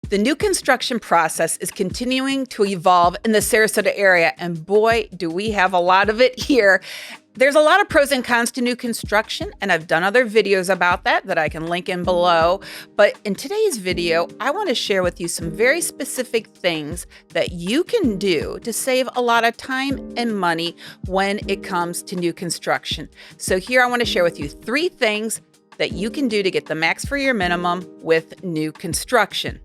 The new construction process is continuing to evolve in the Sarasota area, and boy, do we have a lot of it here. There's a lot of pros and cons to new construction, and I've done other videos about that I can link in below. But in today's video, I want to share with you some very specific things that you can do to save a lot of time and money when it comes to new construction. So here I want to share with you 3 things that you can do to get the max for your minimum with new construction.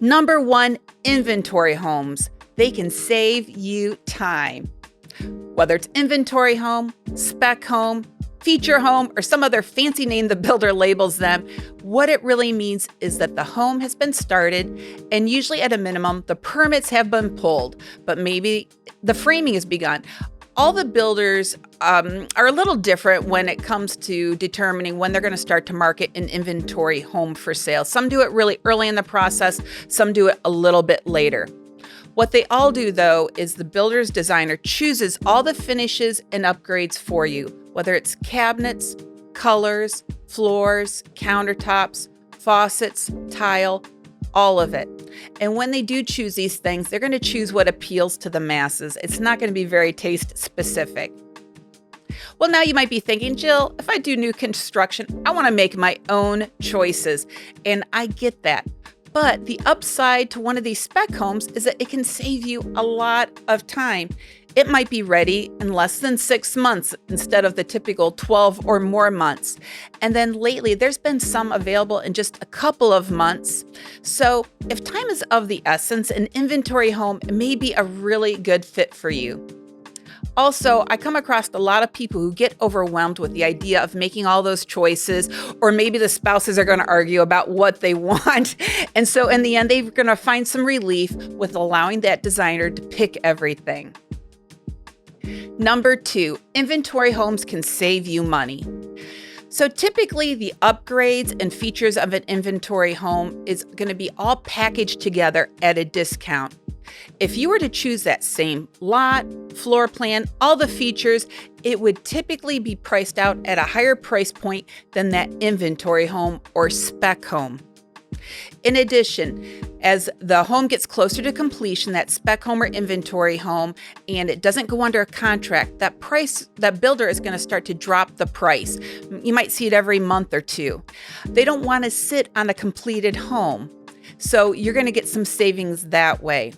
Number 1, inventory homes. They can save you time. Whether it's inventory home, spec home, feature home, or some other fancy name the builder labels them, what it really means is that the home has been started, and usually at a minimum, the permits have been pulled, but maybe the framing has begun. All the builders are a little different when it comes to determining when they're going to start to market an inventory home for sale. Some do it really early in the process, some do it a little bit later. What they all do, though, is the builder's designer chooses all the finishes and upgrades for you, whether it's cabinets, colors, floors, countertops, faucets, tile, all of it. And when they do choose these things, they're going to choose what appeals to the masses. It's not going to be very taste specific. Well, now you might be thinking, Jill, if I do new construction, I want to make my own choices. And I get that. But the upside to one of these spec homes is that it can save you a lot of time. It might be ready in less than 6 months instead of the typical 12 or more months. And then lately, there's been some available in just a couple of months. So if time is of the essence, an inventory home may be a really good fit for you. Also, I come across a lot of people who get overwhelmed with the idea of making all those choices, or maybe the spouses are going to argue about what they want. And so in the end, they're going to find some relief with allowing that designer to pick everything. Number 2, inventory homes can save you money. So typically the upgrades and features of an inventory home is going to be all packaged together at a discount. If you were to choose that same lot, floor plan, all the features, it would typically be priced out at a higher price point than that inventory home or spec home. In addition, as the home gets closer to completion, that spec home or inventory home, and it doesn't go under a contract, that builder is going to start to drop the price. You might see it every month or 2. They don't want to sit on a completed home. So you're going to get some savings that way.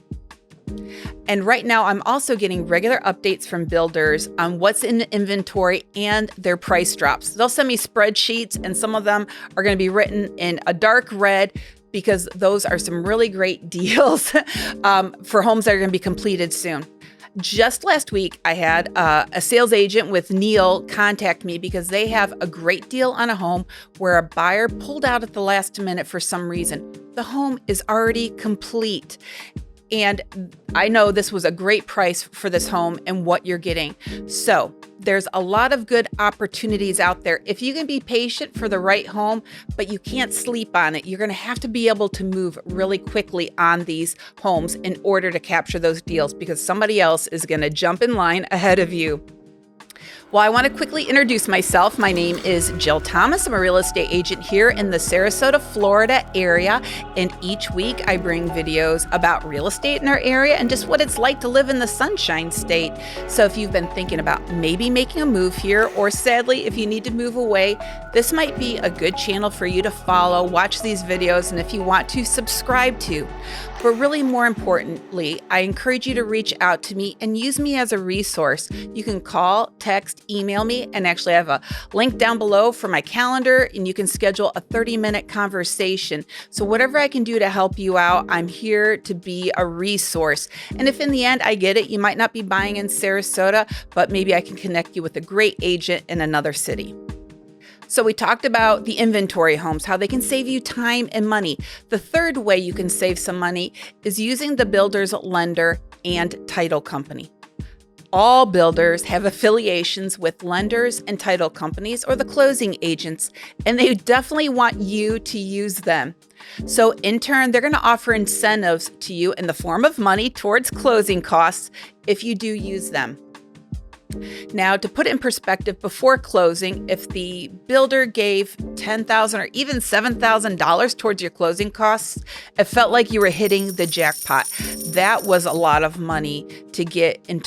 And right now, I'm also getting regular updates from builders on what's in the inventory and their price drops. They'll send me spreadsheets, and some of them are going to be written in a dark red because those are some really great deals for homes that are going to be completed soon. Just last week, I had a sales agent with Neil contact me because they have a great deal on a home where a buyer pulled out at the last minute for some reason. The home is already complete. And I know this was a great price for this home and what you're getting. So there's a lot of good opportunities out there. If you can be patient for the right home, but you can't sleep on it, you're going to have to be able to move really quickly on these homes in order to capture those deals because somebody else is going to jump in line ahead of you. Well, I want to quickly introduce myself. My name is Jill Thomas. I'm a real estate agent here in the Sarasota, Florida area. And each week I bring videos about real estate in our area and just what it's like to live in the Sunshine State. So if you've been thinking about maybe making a move here, or sadly, if you need to move away, this might be a good channel for you to follow, watch these videos, and if you want to, subscribe to. But really more importantly, I encourage you to reach out to me and use me as a resource. You can call, text, email me, and actually I have a link down below for my calendar, and you can schedule a 30-minute conversation. So whatever I can do to help you out, I'm here to be a resource. And if in the end, I get it, you might not be buying in Sarasota, but maybe I can connect you with a great agent in another city. So we talked about the inventory homes, how they can save you time and money. The third way you can save some money is using the builder's lender and title company. All builders have affiliations with lenders and title companies or the closing agents, and they definitely want you to use them. So in turn, they're going to offer incentives to you in the form of money towards closing costs if you do use them. Now, to put it in perspective, before closing, if the builder gave $10,000 or even $7,000 towards your closing costs, it felt like you were hitting the jackpot. That was a lot of money to get in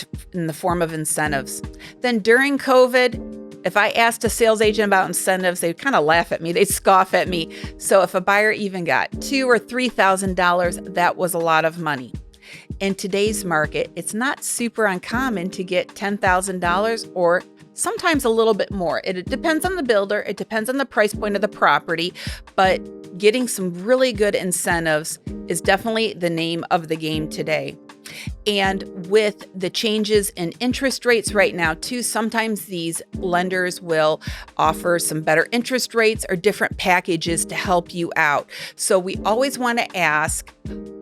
the form of incentives. Then during COVID, if I asked a sales agent about incentives, they'd kind of laugh at me. They'd scoff at me. So if a buyer even got $2,000 or $3,000, that was a lot of money. In today's market, it's not super uncommon to get $10,000 or sometimes a little bit more. It depends on the builder. It depends on the price point of the property, but getting some really good incentives is definitely the name of the game today. And with the changes in interest rates right now too, sometimes these lenders will offer some better interest rates or different packages to help you out. So we always want to ask,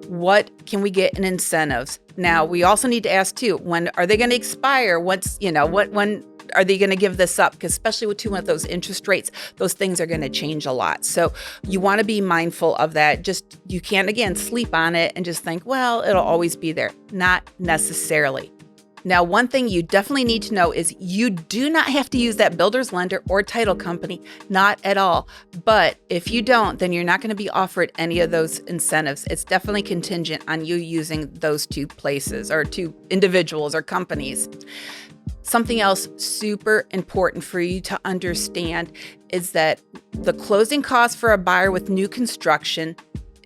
what can we get in incentives? Now, we also need to ask too, when are they going to expire? When are they going to give this up? Because especially with those interest rates, those things are going to change a lot. So you want to be mindful of that. You can't, again, sleep on it and just think, well, it'll always be there. Not necessarily. Now, one thing you definitely need to know is you do not have to use that builder's lender or title company, not at all. But if you don't, then you're not going to be offered any of those incentives. It's definitely contingent on you using those two places or two individuals or companies. Something else super important for you to understand is that the closing cost for a buyer with new construction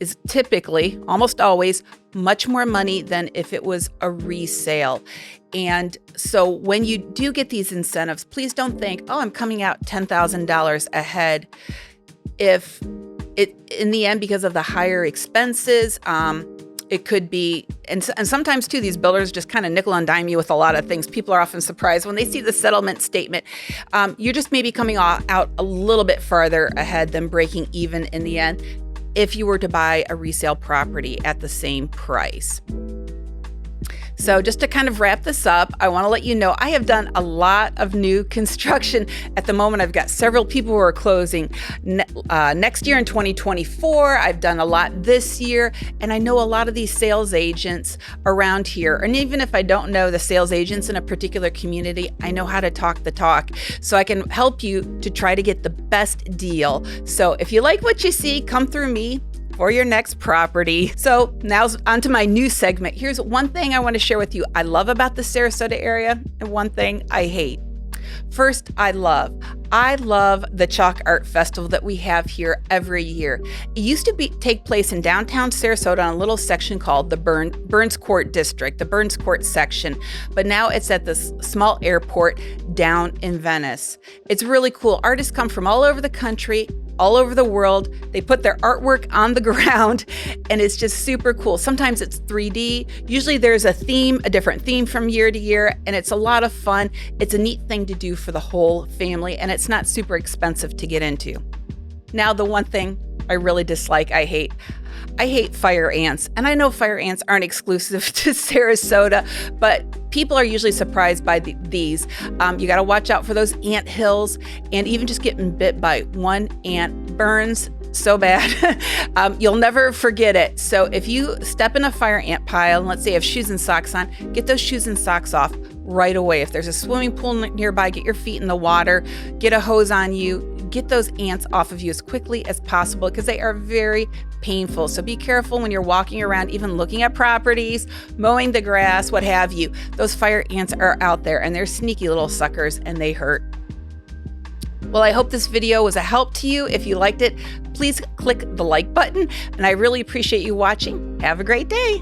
is typically, almost always, much more money than if it was a resale. And so when you do get these incentives, please don't think, oh, I'm coming out $10,000 ahead. If it, in the end, because of the higher expenses, it could be, and sometimes too, these builders just kind of nickel and dime you with a lot of things. People are often surprised when they see the settlement statement. You're just maybe coming out a little bit farther ahead than breaking even in the end if you were to buy a resale property at the same price. So just to kind of wrap this up, I want to let you know I have done a lot of new construction. At the moment, I've got several people who are closing next year in 2024. I've done a lot this year, and I know a lot of these sales agents around here. And even if I don't know the sales agents in a particular community, I know how to talk the talk. So I can help you to try to get the best deal. So if you like what you see, come through me for your next property. So now on to my new segment. Here's one thing I want to share with you I love about the Sarasota area and one thing I hate. First, I love the Chalk Art Festival that we have here every year. It used to take place in downtown Sarasota on a little section called the Burns Court District, the Burns Court section, but now it's at this small airport down in Venice. It's really cool. Artists come from all over the country, all over the world. They put their artwork on the ground, and it's just super cool. Sometimes it's 3D. Usually there's a different theme from year to year, and it's a lot of fun. It's a neat thing to do for the whole family, and it's not super expensive to get into. Now, the one thing I really dislike, I hate fire ants. And I know fire ants aren't exclusive to Sarasota, but people are usually surprised by these. You got to watch out for those ant hills, and even just getting bit by one ant burns so bad. You'll never forget it. So if you step in a fire ant pile, and let's say you have shoes and socks on, get those shoes and socks off right away. If there's a swimming pool nearby, get your feet in the water, get a hose on you, get those ants off of you as quickly as possible because they are very painful. So be careful when you're walking around, even looking at properties, mowing the grass, what have you. Those fire ants are out there, and they're sneaky little suckers, and they hurt. Well, I hope this video was a help to you. If you liked it, please click the like button, and I really appreciate you watching. Have a great day.